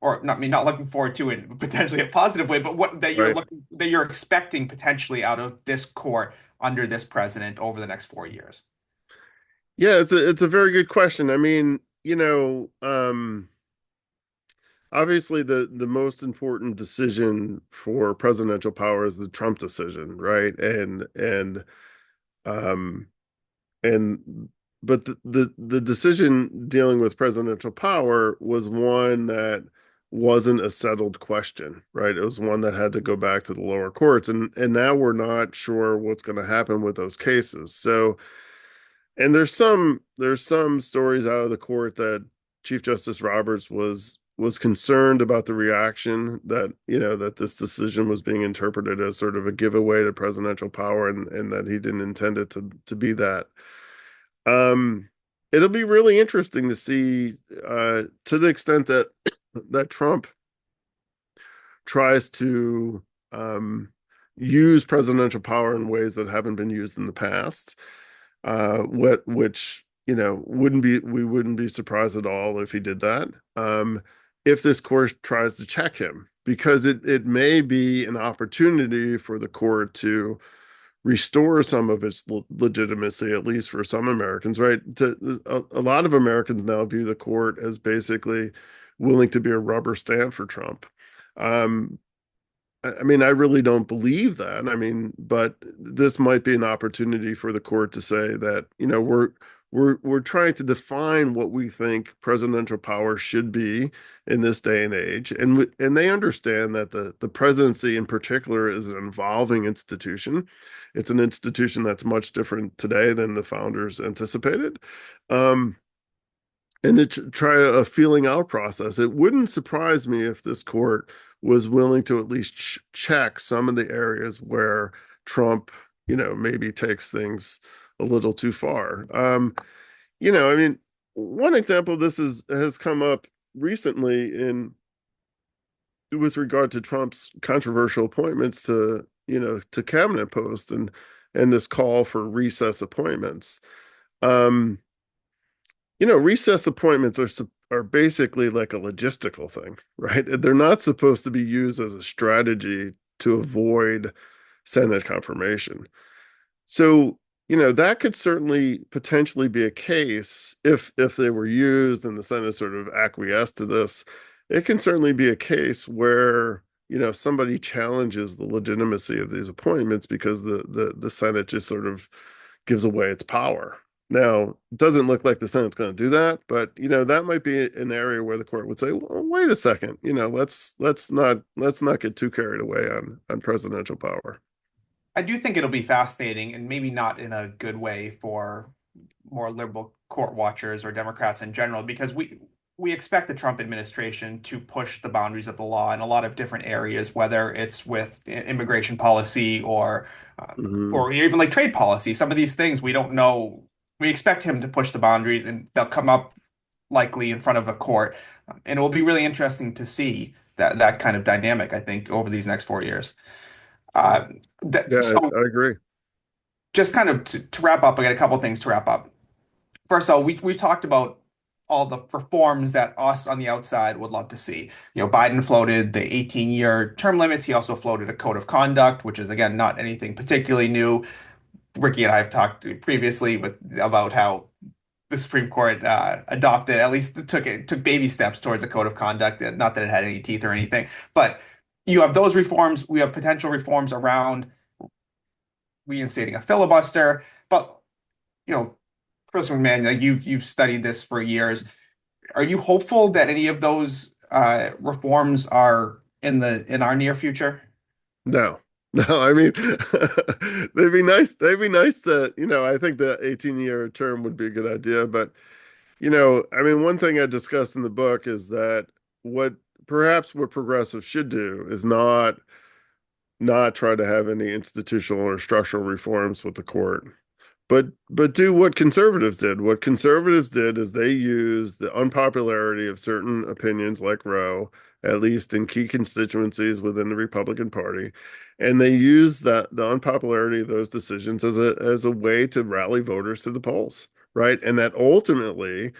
or not I mean not looking forward to in potentially a positive way, but what Right. that you're expecting potentially out of this court under this president over the next 4 years? Yeah, it's a very good question. I mean, you know, obviously the most important decision for presidential power is the Trump decision, right? Um and but the decision dealing with presidential power was one that wasn't a settled question, right? It was one that had to go back to the lower courts, and now we're not sure what's going to happen with those cases. So, and there's some stories out of the court that Chief Justice Roberts was concerned about the reaction that that this decision was being interpreted as sort of a giveaway to presidential power, and that he didn't intend it to be that. Um, it'll be really interesting to see to the extent that that Trump tries to use presidential power in ways that haven't been used in the past. Which we wouldn't be surprised at all if he did that. If this court tries to check him, because it may be an opportunity for the court to restore some of its legitimacy, at least for some Americans, right? A lot of Americans now view the court as basically willing to be a rubber stamp for Trump. Um, I mean, I really don't believe that. I mean, but this might be an opportunity for the court to say that, we're trying to define what we think presidential power should be in this day and age. And they understand that the presidency in particular is an evolving institution. It's an institution that's much different today than the founders anticipated. Um, and to try a feeling out process. It wouldn't surprise me if this court was willing to at least check some of the areas where Trump, maybe takes things a little too far. I mean, one example of this has come up recently in with regard to Trump's controversial appointments to cabinet posts and this call for recess appointments. Um, recess appointments are basically like a logistical thing, right? They're not supposed to be used as a strategy to avoid Senate confirmation. So, that could certainly potentially be a case if they were used and the Senate sort of acquiesced to this. It can certainly be a case where, somebody challenges the legitimacy of these appointments because the Senate just sort of gives away its power. Now, it doesn't look like the Senate's going to do that, but that might be an area where the court would say, "Well, wait a second, let's not get too carried away on presidential power." I do think it'll be fascinating and maybe not in a good way for more liberal court watchers or Democrats in general, because we expect the Trump administration to push the boundaries of the law in a lot of different areas, whether it's with immigration policy uh, Hmm. or even like trade policy. Some of these things we don't know. We expect him to push the boundaries, and they'll come up likely in front of a court, and it will be really interesting to see that kind of dynamic. I think over these next 4 years. Uh, Yeah, so I agree. just kind of to wrap up, I got a couple things to wrap up. First of all, we talked about all the reforms that us on the outside would love to see. Biden floated the 18-year term limits. He also floated a code of conduct, which is again not anything particularly new. Ricky and I have talked previously about how the Supreme Court adopted, at least took baby steps towards a code of conduct. Not that it had any teeth or anything, but you have those reforms. We have potential reforms around reinstating a filibuster. But you know, Professor McMahon, like you've studied this for years. Are you hopeful that any of those reforms are in our near future? No, no, I mean, they'd be nice. They'd be nice to, I think the 18-year term would be a good idea. But, I mean, one thing I discussed in the book is that what perhaps what progressives should do is not try to have any institutional or structural reforms with the court, but do what conservatives did. What conservatives did is they used the unpopularity of certain opinions like Roe, at least in key constituencies within the Republican Party, and they used the unpopularity of those decisions as a way to rally voters to the polls, right? And that ultimately,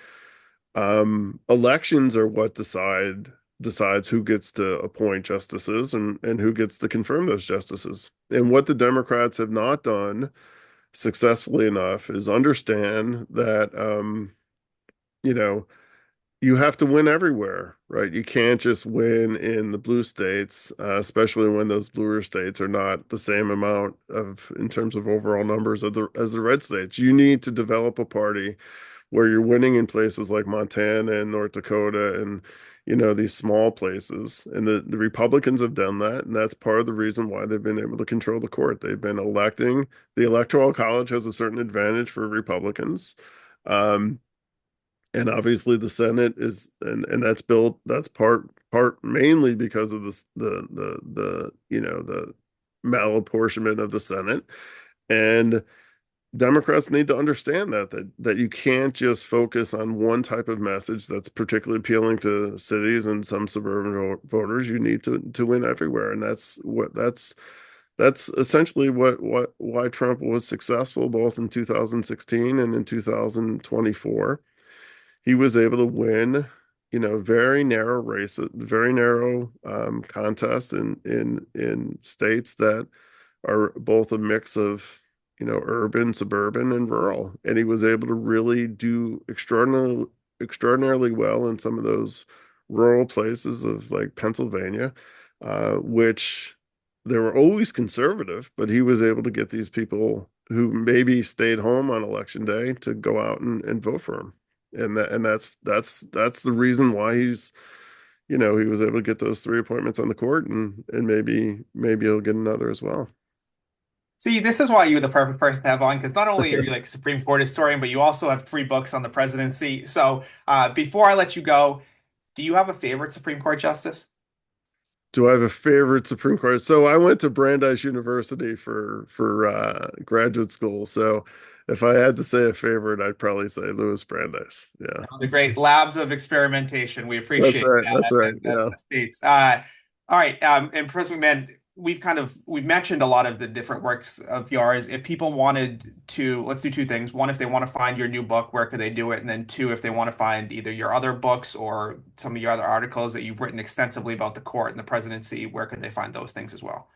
elections are what decides who gets to appoint justices and who gets to confirm those justices. And what the Democrats have not done successfully enough is understand that you know you have to win everywhere, right? You can't just win in the blue states, especially when those bluer states are not the same amount of in terms of overall numbers of the as the red states. You need to develop a party where you're winning in places like Montana and North Dakota and these small places. And the Republicans have done that, and that's part of the reason why they've been able to control the court. They've been electing the Electoral College has a certain advantage for Republicans. Um, and obviously the Senate is and that's part mainly because of this the malapportionment of the Senate. And Democrats need to understand that you can't just focus on one type of message that's particularly appealing to cities and some suburban voters. You need to win everywhere, and that's essentially what why Trump was successful both in 2016 and in 2024. He was able to win, very narrow races, very narrow contests in states that are both a mix of, urban, suburban, and rural. And he was able to really do extraordinarily well in some of those rural places of like Pennsylvania, which they were always conservative, but he was able to get these people who maybe stayed home on election day to go out and vote for him. And that's the reason why he was able to get those three appointments on the court, and maybe he'll get another as well. See, this is why you're the perfect person to have on, because not only are you like Supreme Court historian, but you also have three books on the presidency. So, before I let you go, do you have a favorite Supreme Court justice? Do I have a favorite Supreme Court? So I went to Brandeis University for graduate school. So if I had to say a favorite, I'd probably say Louis Brandeis. Yeah. The great labs of experimentation. We That's appreciate right. that That's right. at Yeah. the States. All right, and Professor McMahon, we've mentioned a lot of the different works of yours. If people wanted to, let's do two things. One, if they want to find your new book, where could they do it? And then two, if they want to find either your other books or some of your other articles that you've written extensively about the court and the presidency, where could they find those things as well?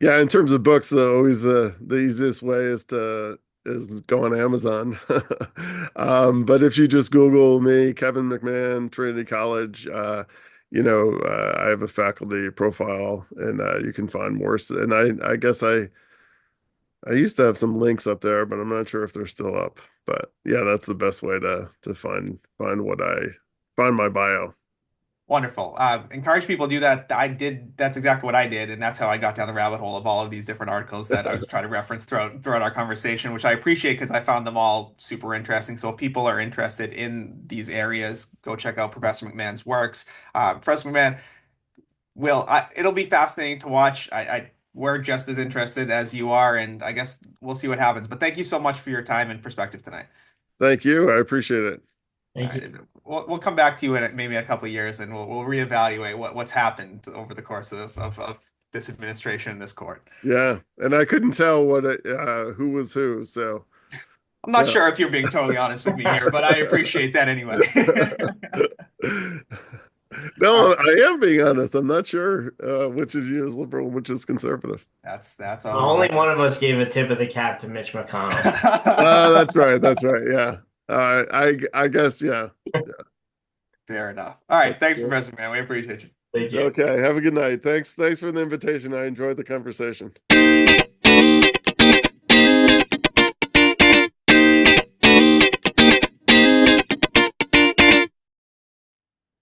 Yeah. In terms of books, always the easiest way is go on Amazon. But if you just Google me, Kevin McMahon, Trinity College, I have a faculty profile, and you can find more. And I guess I used to have some links up there, but I'm not sure if they're still up. But yeah, that's the best way to find my bio. Wonderful. Encourage people to do that. I did. That's exactly what I did, and that's how I got down the rabbit hole of all of these different articles that I was trying to reference throughout our conversation, which I appreciate because I found them all super interesting. So if people are interested in these areas, go check out Professor McMahon's works. Professor McMahon, it'll be fascinating to watch. We're just as interested as you are, and I guess we'll see what happens. But thank you so much for your time and perspective tonight. Thank you. I appreciate it. All Thank you. right. We'll come back to you in maybe a couple of years, and we'll reevaluate what's happened over the course of this administration and this court. Yeah, and I couldn't tell who was who. I'm not So sure if you're being totally honest with me here, but I appreciate that anyway. All No, right. I am being honest. I'm not sure which of you is liberal and which is conservative. That's Only all. one of us gave a tip of the cap to Mitch McConnell. That's right. That's right. Yeah. I guess yeah. Fair enough. All right. Thanks, Yeah. Professor Man. We appreciate you. Thank you. Okay. Have a good night. Thanks for the invitation. I enjoyed the conversation.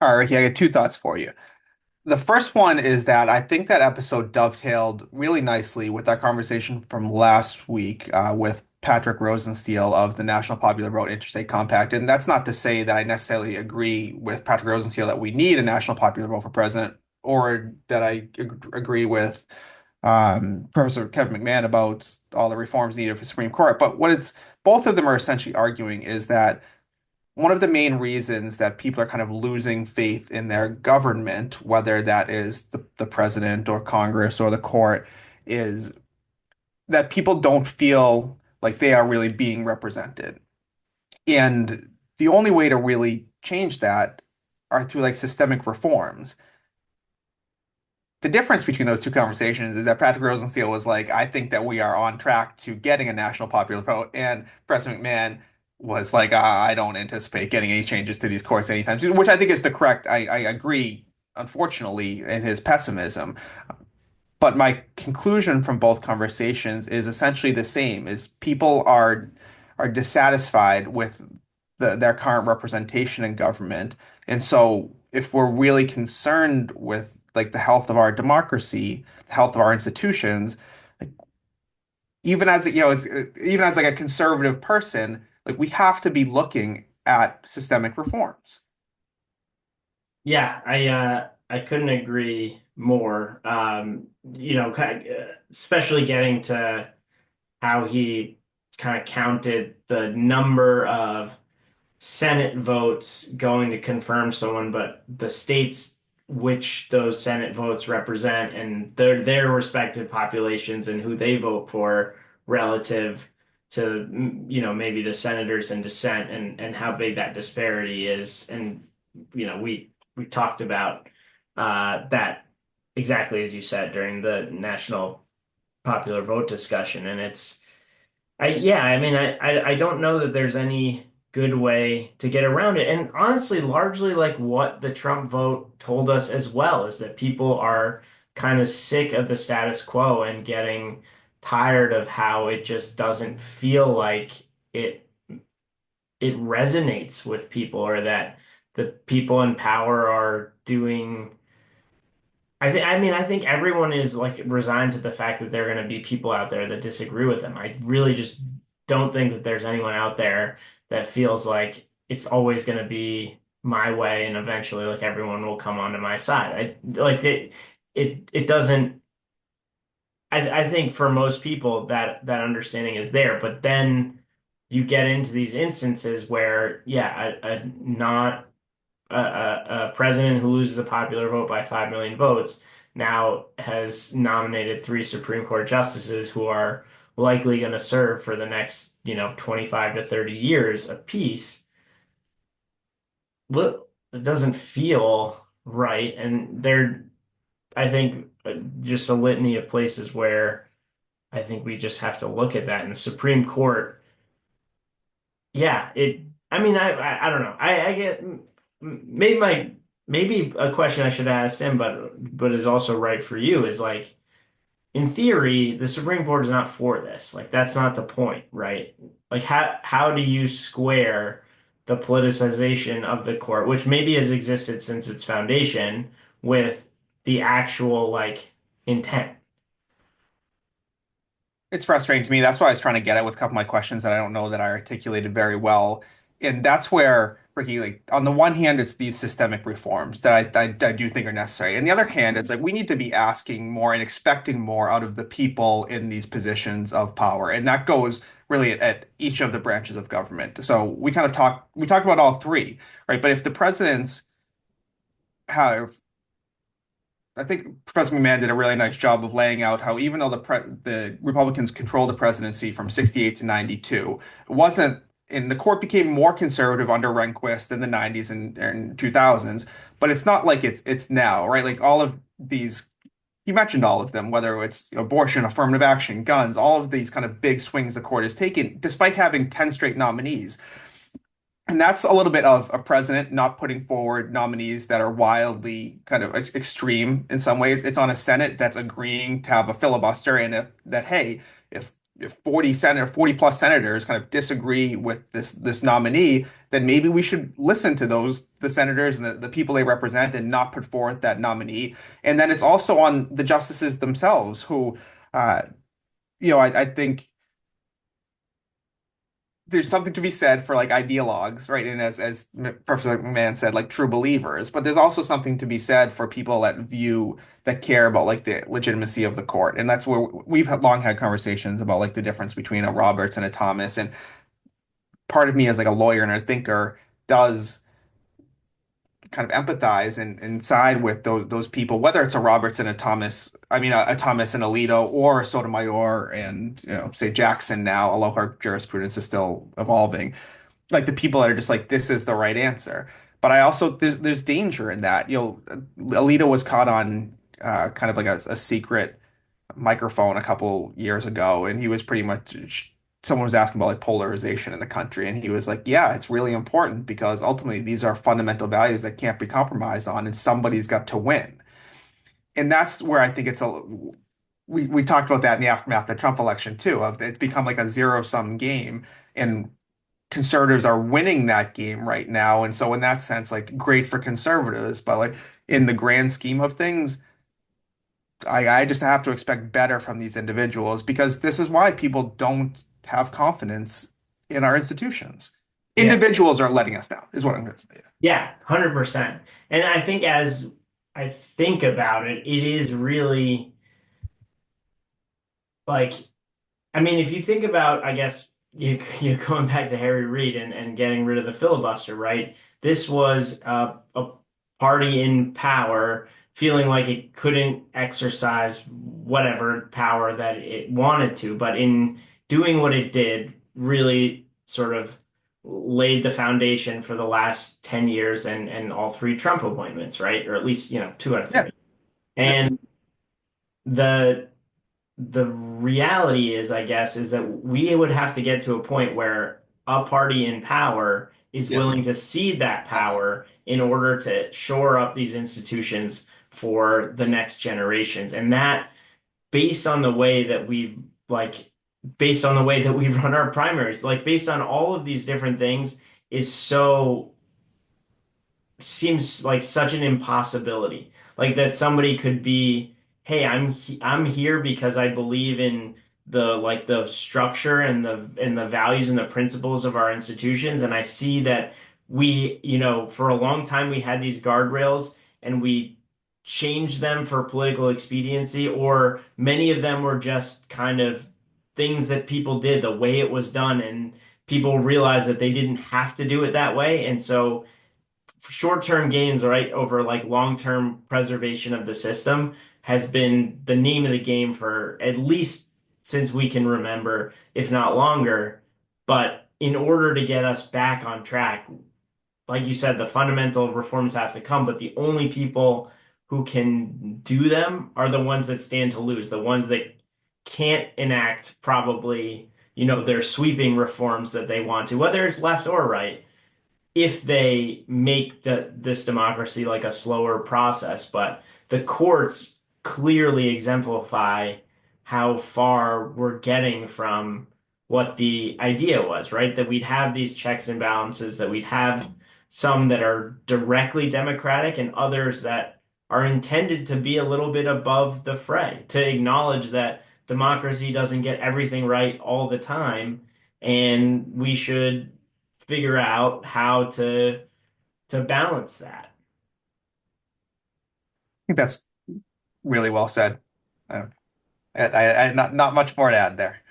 All right, Ricky, I got two thoughts for you. The first one is that I think that episode dovetailed really nicely with our conversation from last week with Patrick Rosensteel of the National Popular Vote Interstate Compact. And that's not to say that I necessarily agree with Patrick Rosensteel that we need a national popular vote for president, or that I agree with Professor Kevin McMahon about all the reforms needed for Supreme Court. But both of them are essentially arguing is that one of the main reasons that people are kind of losing faith in their government, whether that is the president or Congress or the court, is that people don't feel like they are really being represented. And the only way to really change that are through like systemic reforms. The difference between those two conversations is that Patrick Rosensteel was like, I think that we are on track to getting a national popular vote. And President McMahon was like, I don't anticipate getting any changes to these courts anytime soon, which I think is the correct. I agree, unfortunately, in his pessimism. But my conclusion from both conversations is essentially the same, is people are dissatisfied with their current representation in government. And so if we're really concerned with like the health of our democracy, the health of our institutions, like, even as even as like a conservative person, like we have to be looking at systemic reforms. Yeah, I couldn't agree more. Especially getting to how he kind of counted the number of Senate votes going to confirm someone, but the states which those Senate votes represent and their respective populations and who they vote for relative to maybe the senators in dissent and how big that disparity is. And we talked about that exactly as you said during the national popular vote discussion, and it's I mean, I don't know that there's any good way to get around it. And honestly, largely like what the Trump vote told us as well is that people are kind of sick of the status quo and getting tired of how it just doesn't feel like it it resonates with people or that the people in power are doing I think everyone is like resigned to the fact that there are going to be people out there that disagree with them. I really just don't think that there's anyone out there that feels like it's always going to be my way and eventually like everyone will come onto my side. I like it doesn't I think for most people that understanding is there, but then you get into these instances where yeah, not a president who loses a popular vote by 5 million votes now has nominated three Supreme Court justices who are likely going to serve for the next, 25 to 30 years apiece. Well, it doesn't feel right. And I think, just a litany of places where I think we just have to look at that. And the Supreme Court, yeah, I mean, I don't know. I get maybe a question I should ask him, but is also right for you is like, in theory, the Supreme Court is not for this. Like, that's not the point, right? Like, how do you square the politicization of the court, which maybe has existed since its foundation, with the actual like intent? It's frustrating to me. That's why I was trying to get at with a couple of my questions that I don't know that I articulated very well. And that's where, Ricky, like on the one hand, it's these systemic reforms that I do think are necessary. On the other hand, it's like we need to be asking more and expecting more out of the people in these positions of power. And that goes really at each of the branches of government. So we talked about all three, right? But if the presidents have I think Professor McMahon did a really nice job of laying out how even though the Republicans controlled the presidency from 68 to 92, it wasn't and the court became more conservative under Rehnquist in the 90s and 2000s, but it's not like it's now, right? Like all of these he mentioned all of them, whether it's abortion, affirmative action, guns, all of these kind of big swings the court has taken, despite having 10 straight nominees. And that's a little bit of a president not putting forward nominees that are wildly kind of extreme in some ways. It's on a Senate that's agreeing to have a filibuster and that, hey, if 40 plus senators kind of disagree with this nominee, then maybe we should listen to the senators and the people they represent and not put forth that nominee. And then it's also on the justices themselves who uh, I think there's something to be said for like ideologues, right? And as Professor McMahon said, like true believers. But there's also something to be said for people that care about like the legitimacy of the court. And that's where long had conversations about like the difference between a Roberts and a Thomas. And part of me as like a lawyer and a thinker does kind of empathize and side with those people, whether it's a Roberts and a Thomas, I mean a Thomas and Alito, or a Sotomayor and say Jackson now, although our jurisprudence is still evolving. Like the people that are just like this is the right answer. But I also there's danger in that. Alito was caught on kind of like a secret microphone a couple years ago, and he was pretty much someone was asking about like polarization in the country, and he was like, "Yeah, it's really important because ultimately these are fundamental values that can't be compromised on, and somebody's got to win." And that's where I think it's a we talked about that in the aftermath of the Trump election too, of it's become like a zero-sum game, and conservatives are winning that game right now. And so in that sense, like great for conservatives, but like in the grand scheme of things, I just have to expect better from these individuals because this is why people don't have confidence in our institutions. Yeah. Individuals are letting us down, is what I'm going to say. Yeah, 100%. And I think as I think about it, it is really like, I mean, if you think about, I guess you going back to Harry Reid and getting rid of the filibuster, right? This was a party in power feeling like it couldn't exercise whatever power that it wanted to, but in doing what it did, really sort of laid the foundation for the last 10 years and all three Trump appointments, right? Or at least, two out of Yeah, three. yeah, And the the reality is, I guess, is that we would have to get to a point where a party in power is yes, willing to cede that yes. power in order to shore up these institutions for the next generations. And that, based on the way that we've like, based on the way that we run our primaries, like based on all of these different things, is so seems like such an impossibility. Like that somebody could be, hey, I'm here because I believe in the structure and the values and the principles of our institutions, and I see that we, for a long time we had these guardrails and we changed them for political expediency, or many of them were just kind of things that people did the way it was done, and people realized that they didn't have to do it that way, and so short-term gains, right, over like long-term preservation of the system has been the name of the game for at least since we can remember, if not longer. But in order to get us back on track, like you said, the fundamental reforms have to come, but the only people who can do them are the ones that stand to lose, the ones that can't enact probably, their sweeping reforms that they want to, whether it's left or right, if they make this democracy like a slower process. But the courts clearly exemplify how far we're getting from what the idea was, right? That we'd have these checks and balances, that we'd have some that are directly democratic and others that are intended to be a little bit above the fray, to acknowledge that democracy doesn't get everything right all the time, and we should figure out how to balance that. I think that's really well said. I, not much more to add there.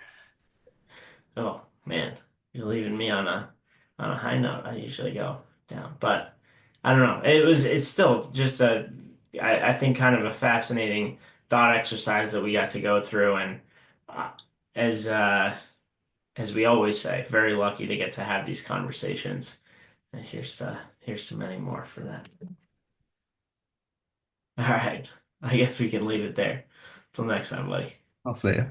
Oh man, you're leaving me on a high note. I usually go down, but I don't know. It's still just I think kind of a fascinating thought exercise that we got to go through, and uh, as uh, as we always say, very lucky to get to have these conversations. And here's to many more for that. All right, I guess we can leave it there. Till next time, buddy. I'll see you.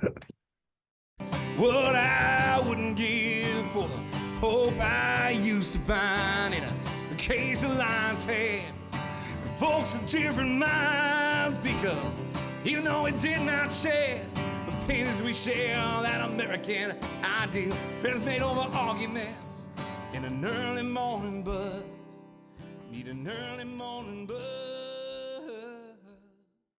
What I wouldn't give for the hope I used to find in a case of lion's head. Folks of different minds, because even though we did not share the pains we share, that American ideal, friends made over arguments in an early morning buzz. Need an early morning buzz.